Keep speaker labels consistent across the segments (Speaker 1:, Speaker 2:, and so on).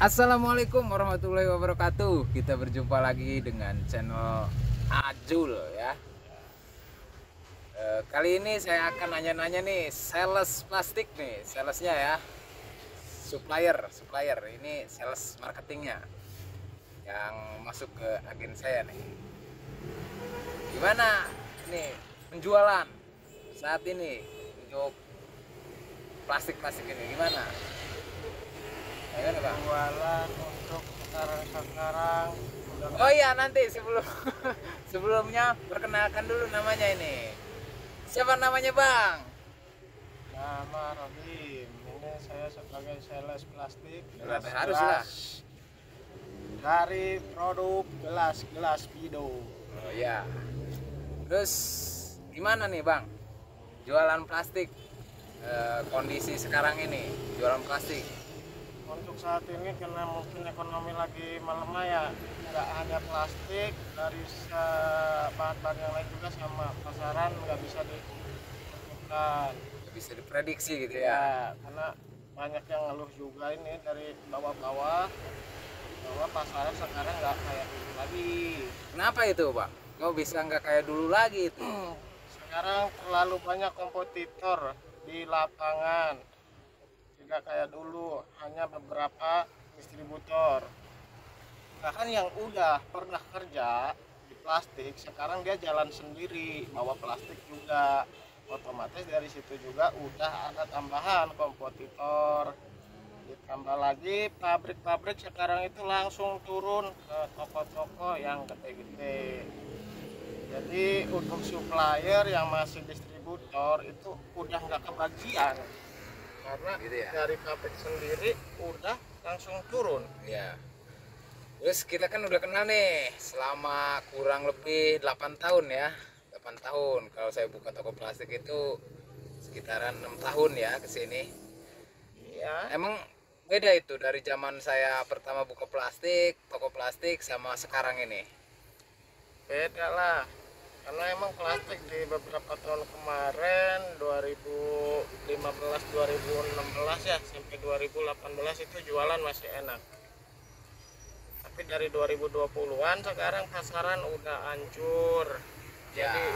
Speaker 1: Assalamualaikum warahmatullahi wabarakatuh. Kita berjumpa lagi dengan channel Ajul ya. Kali ini saya akan nanya-nanya nih sales plastik nih, salesnya ya. Supplier. Ini sales marketingnya yang masuk ke agen saya nih. Gimana nih penjualan saat ini untuk plastik-plastik ini gimana? Gimana Bang?
Speaker 2: Jualan untuk sekarang
Speaker 1: Oh iya, nanti sebelumnya perkenalkan dulu namanya ini. Siapa namanya Bang?
Speaker 2: nama Rohim. Ini saya sebagai sales plastik
Speaker 1: Harus lah.
Speaker 2: dari produk gelas Pido.
Speaker 1: Oh iya. Terus gimana nih Bang? Jualan plastik, kondisi sekarang ini jualan plastik.
Speaker 2: Untuk saat ini karena mungkin ekonomi lagi melemah ya, nggak hanya plastik, dari bahan-bahan yang lain juga sama pasaran nggak bisa ditentukan.
Speaker 1: Nggak bisa diprediksi gitu ya.
Speaker 2: Ya, karena banyak yang ngeluh juga ini dari bawah-bawah bahwa pasaran sekarang nggak kayak dulu lagi.
Speaker 1: Kenapa itu Bang? Kok bisa nggak kayak dulu lagi itu?
Speaker 2: Sekarang terlalu banyak kompetitor di lapangan, tidak kayak dulu hanya beberapa distributor. Bahkan yang udah pernah kerja di plastik sekarang dia jalan sendiri bawa plastik juga, otomatis dari situ juga udah ada tambahan kompetitor. Ditambah lagi pabrik-pabrik sekarang itu langsung turun ke toko-toko yang gede-gede. Jadi untuk supplier yang masih distributor itu udah nggak kebagian karena
Speaker 1: Gitu ya?
Speaker 2: dari pabrik sendiri udah langsung turun.
Speaker 1: Ya. Terus kita kan udah kenal nih selama kurang lebih 8 tahun ya. 8 tahun. Kalau saya buka toko plastik itu sekitaran 6 tahun ya ke sini.
Speaker 2: Ya,
Speaker 1: Emang beda itu dari zaman saya pertama buka plastik, toko plastik sama sekarang ini.
Speaker 2: beda lah. Karena emang plastik di beberapa tahun kemarin 2015 2016 ya sampai 2018 itu jualan masih enak. Tapi dari 2020-an sekarang pasaran udah hancur.
Speaker 1: Ya,
Speaker 2: Jadi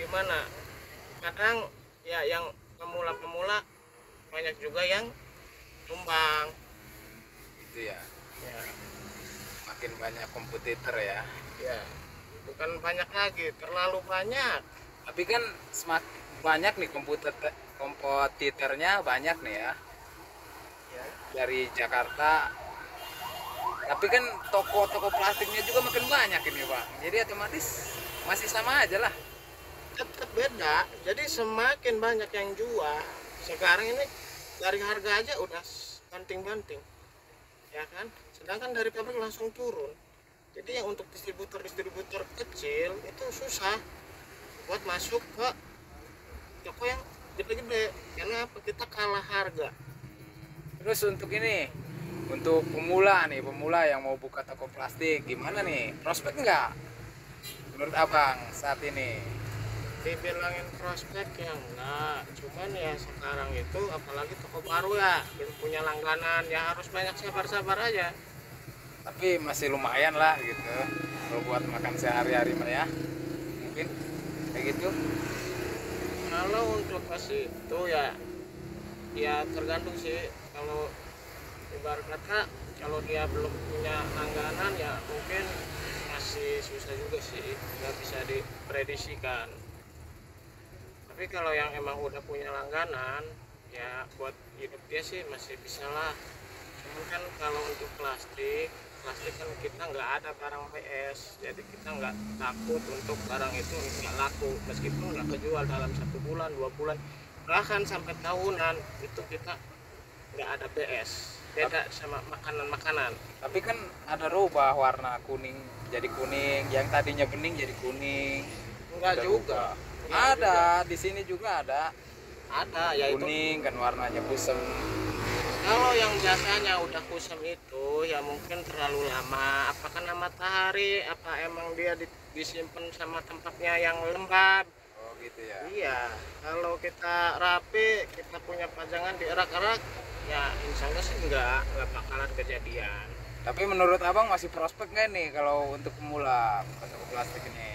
Speaker 2: gimana? Kadang ya yang pemula-pemula banyak juga yang tumbang.
Speaker 1: itu ya.
Speaker 2: Ya,
Speaker 1: Makin banyak kompetitor ya.
Speaker 2: ya. Bukan banyak lagi, terlalu banyak.
Speaker 1: Tapi kan semakin banyak nih kompetitornya banyak nih ya
Speaker 2: Ya.
Speaker 1: dari Jakarta. Tapi kan toko-toko plastiknya juga makin banyak ini Bang. Jadi otomatis masih sama aja lah.
Speaker 2: Tetap beda, jadi semakin banyak yang jual sekarang ini dari harga aja udah banting-banting ya kan, sedangkan dari pabrik langsung turun. Jadi yang untuk distributor kecil itu susah buat masuk ke toko yang gede-gede karena apa, kita kalah harga.
Speaker 1: Terus untuk ini, untuk pemula yang mau buka toko plastik, gimana nih? Prospek nggak? Menurut Abang saat ini?
Speaker 2: Dibilangin prospek ya enggak, cuman ya sekarang itu apalagi toko baru ya belum punya langganan ya, harus banyak sabar-sabar aja.
Speaker 1: Tapi masih lumayan lah gitu. Kalau buat makan sehari-hari mah ya, mungkin kayak gitu.
Speaker 2: Kalau untuk kasih itu ya tergantung sih. Kalau ibarat kata kalau dia belum punya langganan ya mungkin masih susah juga sih, nggak bisa diprediksikan. Tapi kalau yang emang udah punya langganan ya buat hidup dia sih masih bisa lah. Cuman kan kalau untuk plastik kan kita nggak ada barang PS, jadi kita nggak takut untuk barang itu nggak laku meskipun nggak kejual dalam 1 bulan 2 bulan bahkan sampai tahunan itu kita nggak ada PS. Beda sama makanan.
Speaker 1: Tapi kan ada rubah warna kuning jadi kuning, yang tadinya bening jadi kuning.
Speaker 2: Enggak
Speaker 1: Udah
Speaker 2: juga.
Speaker 1: rubah.
Speaker 2: Enggak
Speaker 1: Ada
Speaker 2: juga.
Speaker 1: di sini juga ada
Speaker 2: Ya itu
Speaker 1: kuning kan warnanya kusem.
Speaker 2: kalau yang biasanya udah kusam itu ya mungkin terlalu lama, apa kena matahari, apa emang dia disimpan sama tempatnya yang lembab.
Speaker 1: Oh gitu ya.
Speaker 2: Iya, kalau kita rapi, kita punya pajangan di erak-erak, ya insya Allah sih nggak bakalan kejadian.
Speaker 1: Tapi menurut abang masih prospek nggak nih kalau untuk pemula buka toko plastik ini?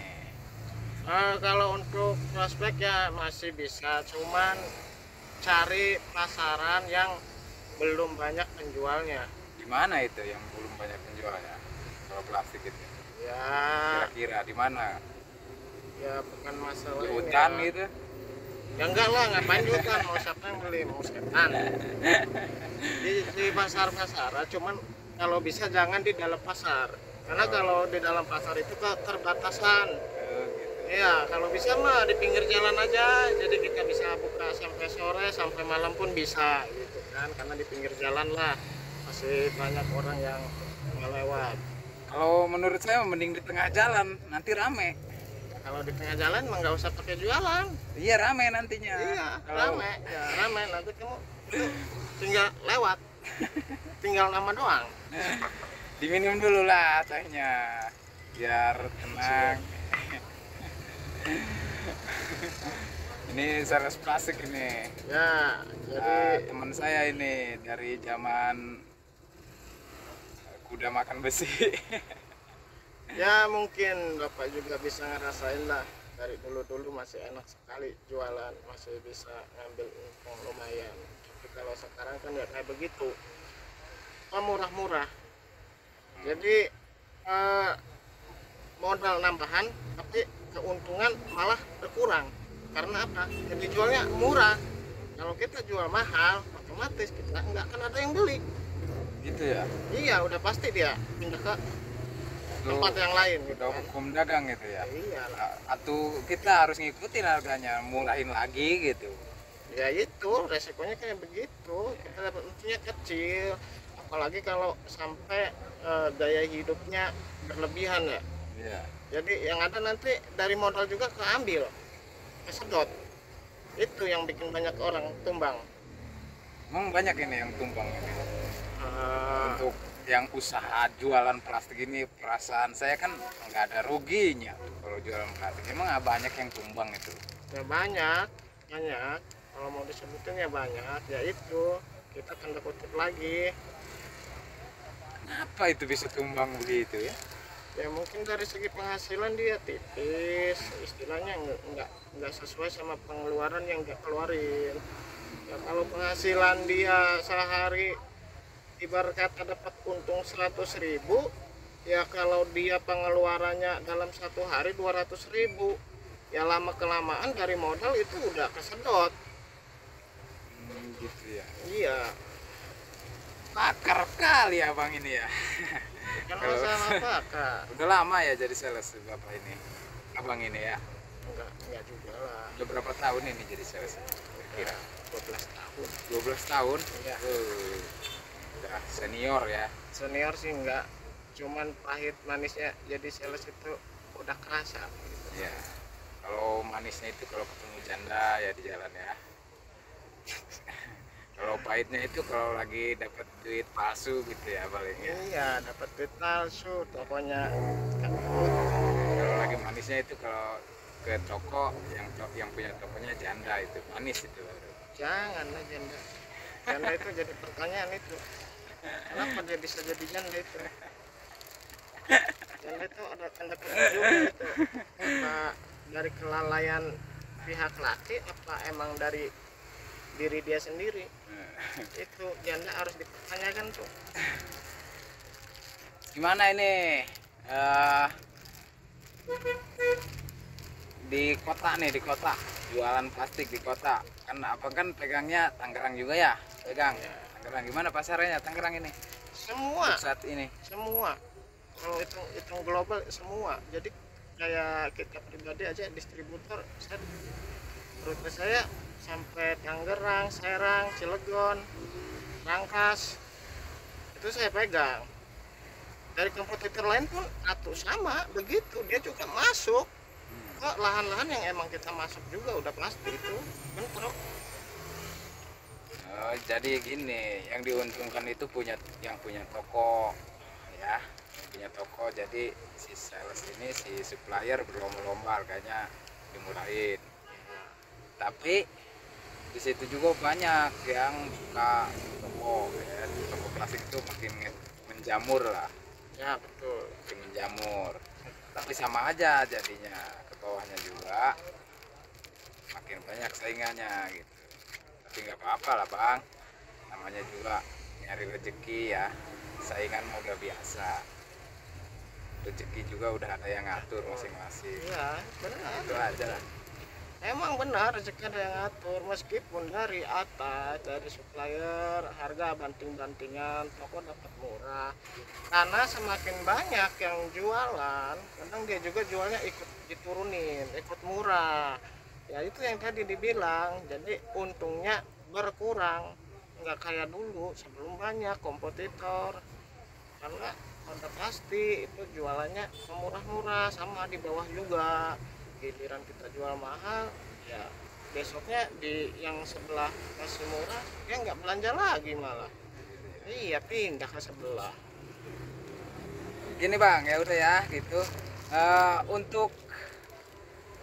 Speaker 2: Kalau untuk prospek ya masih bisa, cuman cari pasaran yang belum banyak penjualnya.
Speaker 1: Di mana itu yang belum banyak penjualnya kalau plastik itu?
Speaker 2: Ya,
Speaker 1: Kira-kira di mana?
Speaker 2: ya bukan masalah
Speaker 1: Di
Speaker 2: ini
Speaker 1: hutan
Speaker 2: ya.
Speaker 1: gitu?
Speaker 2: Ya enggak lah, ngapain di hutan, mau siapa yang beli, mau setan. Di pasar-pasar, cuman kalau bisa jangan di dalam pasar. Karena kalau di dalam pasar itu keterbatasan.
Speaker 1: Oh, gitu.
Speaker 2: Iya, kalau bisa mah di pinggir jalan aja, jadi kita bisa buka sampai sore, sampai malam pun bisa gitu kan, karena di pinggir jalan lah masih banyak orang yang ngelewat.
Speaker 1: Kalau menurut saya mending di tengah jalan, nanti rame.
Speaker 2: Kalau di tengah jalan mah nggak usah pakai jualan.
Speaker 1: Iya rame nantinya.
Speaker 2: Iya,
Speaker 1: Kalau
Speaker 2: rame, ya rame, nanti kamu itu tinggal lewat, tinggal nama doang.
Speaker 1: diminum dulu lah tehnya, biar tenang. Ini sales plastik ini.
Speaker 2: Ya, jadi
Speaker 1: Teman saya ini dari zaman kuda makan besi.
Speaker 2: ya mungkin Bapak juga bisa ngerasain lah, dari dulu-dulu masih enak sekali jualan, masih bisa ngambil untung lumayan. Tapi kalau sekarang kan ya kayak begitu, murah-murah. Jadi modal nambahan tapi keuntungan malah berkurang. Karena apa? Jadi jualnya murah. Kalau kita jual mahal, otomatis kita nggak akan ada yang beli.
Speaker 1: Gitu ya.
Speaker 2: Iya, udah pasti dia pindah ke
Speaker 1: Itu
Speaker 2: tempat yang lain gitu
Speaker 1: udah
Speaker 2: kan.
Speaker 1: hukum dagang gitu ya.
Speaker 2: Iya lah.
Speaker 1: Atau kita harus ngikutin harganya, murahin lagi gitu.
Speaker 2: Ya itu resikonya kayak begitu, kita dapat untungnya kecil, apalagi kalau sampai gaya hidupnya berlebihan ya.
Speaker 1: Iya.
Speaker 2: Jadi yang ada nanti dari modal juga keambil, kesedot. Itu yang bikin banyak orang tumbang.
Speaker 1: Emang banyak ini yang tumbang ini.
Speaker 2: Eh,
Speaker 1: Untuk yang usaha jualan plastik ini, perasaan saya kan nggak ada ruginya tuh kalau jualan plastik. Emang nggak banyak yang tumbang itu?
Speaker 2: ya banyak, banyak. Kalau mau disebutin ya banyak. Ya itu kita tanda kutip lagi.
Speaker 1: Kenapa itu bisa tumbang begitu ya?
Speaker 2: Ya mungkin dari segi penghasilan dia tipis, istilahnya nggak sesuai sama pengeluaran yang dia keluarin. Ya kalau penghasilan dia sehari ibarat kata dapat untung 100.000, ya kalau dia pengeluarannya dalam satu hari 200.000, ya lama kelamaan dari modal itu udah kesedot.
Speaker 1: Gitu ya.
Speaker 2: Iya,
Speaker 1: Pakar kali abang ini ya.
Speaker 2: kan
Speaker 1: Kalau-
Speaker 2: masalah apa kak?
Speaker 1: Udah lama ya jadi sales bapak ini, abang ini ya.
Speaker 2: Enggak juga lah.
Speaker 1: Udah berapa tahun ini jadi sales?
Speaker 2: Kira
Speaker 1: Kira
Speaker 2: 12 tahun.
Speaker 1: 12 tahun.
Speaker 2: Iya.
Speaker 1: Udah senior ya.
Speaker 2: Senior sih enggak, cuman pahit manisnya jadi sales itu udah kerasa gitu.
Speaker 1: Ya. Kalau manisnya itu kalau ketemu janda ya di jalan ya. Kalau pahitnya itu kalau lagi dapat duit palsu gitu ya paling ya.
Speaker 2: Iya, dapat duit palsu, tokonya
Speaker 1: Kalau lagi manisnya itu kalau ke toko yang punya tokonya janda itu manis itu baru.
Speaker 2: jangan lah janda. Janda itu jadi pertanyaan itu. Kenapa dia bisa jadi janda itu? Janda itu ada tanda kutip juga itu. Apa dari kelalaian pihak laki apa emang dari diri dia sendiri? Itu janda harus dipertanyakan tuh.
Speaker 1: Gimana ini di kota nih, di kota jualan plastik di kota kan, apa kan pegangnya Tangerang juga ya, pegang Tangerang. Gimana pasarnya Tangerang ini
Speaker 2: Semua,
Speaker 1: untuk saat ini?
Speaker 2: semua. Kalau hitung global semua. Jadi kayak kita pribadi aja distributor, rute saya sampai Tangerang, Serang, Cilegon, Rangkas itu saya pegang. Dari kompetitor lain pun atau sama begitu, dia juga masuk ke lahan-lahan yang emang kita masuk juga udah pasti itu bentrok.
Speaker 1: Oh, jadi gini, yang diuntungkan itu yang punya toko ya, yang punya toko. Jadi si sales ini, si supplier berlomba-lomba harganya dimurahin. Tapi Di situ juga banyak yang buka toko ya. Toko plastik itu makin menjamur lah,
Speaker 2: Ya betul.
Speaker 1: makin menjamur. Tapi sama aja jadinya, ke bawahnya juga makin banyak saingannya gitu. Tapi nggak apa-apa lah bang, namanya juga nyari rezeki ya, saingan mau udah biasa, rezeki juga udah ada yang ngatur masing-masing.
Speaker 2: Iya benar.
Speaker 1: Itu aja lah.
Speaker 2: Emang benar rezeki ada yang ngatur, meskipun dari atas, dari supplier harga banting-bantingan, toko dapat murah. Karena semakin banyak yang jualan, kadang dia juga jualnya ikut diturunin, ikut murah. Ya itu yang tadi dibilang, jadi untungnya berkurang, nggak kayak dulu sebelum banyak kompetitor. Karena Honda pasti itu jualannya murah-murah, sama di bawah juga. Giliran kita jual mahal, ya besoknya di yang sebelah kasih murah dia nggak belanja lagi malah. Iya pindah ke sebelah.
Speaker 1: Gini bang, ya udah ya gitu. Untuk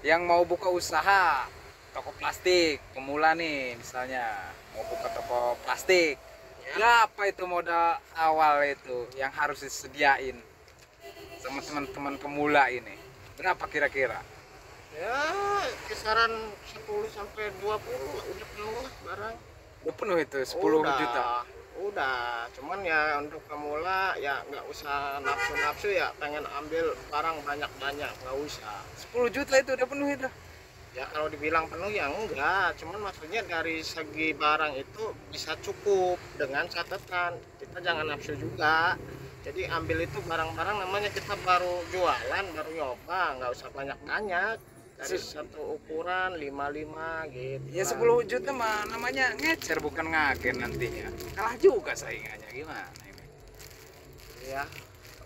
Speaker 1: yang mau buka usaha toko plastik pemula nih, misalnya mau buka toko plastik, berapa itu modal awal itu yang harus disediain sama teman-teman pemula ini? Berapa kira-kira?
Speaker 2: Ya kisaran 10 sampai 20 udah penuh lah barang.
Speaker 1: Udah penuh itu 10
Speaker 2: Udah,
Speaker 1: juta.
Speaker 2: udah, cuman ya untuk pemula ya nggak usah nafsu-nafsu, ya pengen ambil barang banyak-banyak nggak usah.
Speaker 1: 10 juta itu udah penuh itu.
Speaker 2: Ya kalau dibilang penuh ya enggak, cuman maksudnya dari segi barang itu bisa cukup, dengan catatan kita jangan nafsu juga. Jadi ambil itu barang-barang, namanya kita baru jualan, baru nyoba, nggak usah banyak-banyak, dari satu ukuran 55 gitu.
Speaker 1: Ya 10 juta mah namanya ngecer bukan ngagen nantinya. Kalah juga saingannya, gimana ini?
Speaker 2: Ya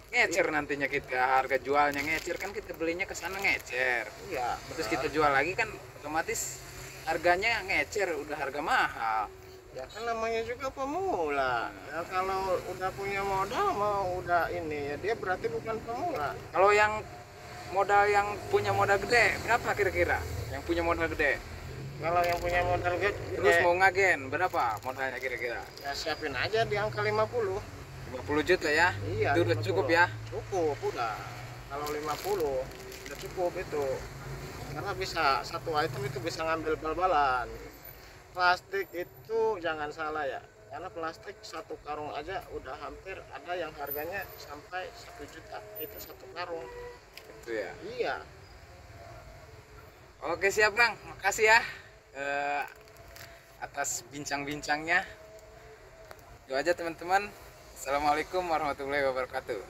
Speaker 1: Ngecer nantinya kita, harga jualnya ngecer, kan kita belinya ke sana ngecer.
Speaker 2: iya,
Speaker 1: Terus kita jual lagi kan otomatis harganya ngecer, udah harga mahal.
Speaker 2: ya kan namanya juga pemula. Ya kalau udah punya modal mau udah ini ya dia berarti bukan pemula.
Speaker 1: Kalau yang modal yang punya modal gede berapa kira-kira? Yang punya modal gede
Speaker 2: Kalau yang punya modal gede
Speaker 1: terus mau ngagen berapa modalnya kira-kira?
Speaker 2: ya siapin aja di angka 50.
Speaker 1: 50 juta ya?
Speaker 2: Iya,
Speaker 1: Itu udah
Speaker 2: 50.
Speaker 1: cukup ya?
Speaker 2: Cukup udah. Kalau 50 udah cukup itu. Karena bisa satu item itu bisa ngambil bal-balan. Plastik itu jangan salah ya. Karena plastik satu karung aja udah hampir ada yang harganya sampai 1 juta. Itu satu karung.
Speaker 1: Itu ya.
Speaker 2: Iya.
Speaker 1: Oke siap Bang, makasih ya atas bincang-bincangnya. Itu aja teman-teman. Assalamualaikum warahmatullahi wabarakatuh.